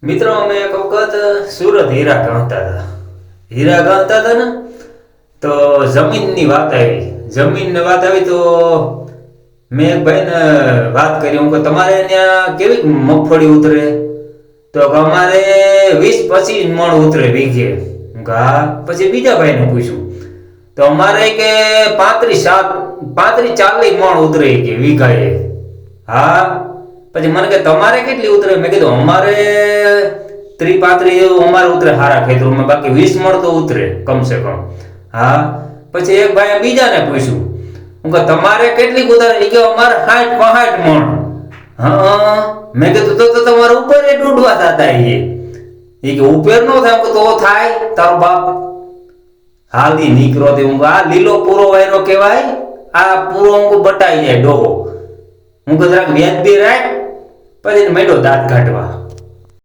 મિત્રો અમે એક વખત સુરત હીરા ગણતા હતા ને તો જમીનની વાત આવી તો મેં એક ભાઈને વાત કરી હું કે તમારે ત્યાં કેવી મગફળી ઉતરે તો કે અમારે 20-25 મણ ઉતરે વીઘે. હા પછી બીજા ભાઈને પૂછ્યું તો અમારે કે 35-40 મણ ઉતરે કે વીઘાએ. હા પછી મને કે તમારે કેટલી ઉતરે? મેં કીધું અમારે 30-35 અમારે ઉતરે સારા ખેતરોમાં, બાકી 20 મણ તો ઉતરે કમસે કમ. હા પછી એક ભાઈ બીજાને પૂછ્યું હું કે તમારે કેટલી ઉતરે? કે અમારે 60-65 મણ. હા મેં કીધું તો તમારે ઉપર એ ડૂડવા થતા એ કે ઉપર નો થાય તો થાય તારો બાપ હાલી નીકળો તે હું આ લીલો પૂરો વાયરો કહેવાય, આ પૂરો હું બટાઈ જાય ડોહો. હું જરાક વ્યાજ બી રાખ પછી મેળો દાંત કાઢવા.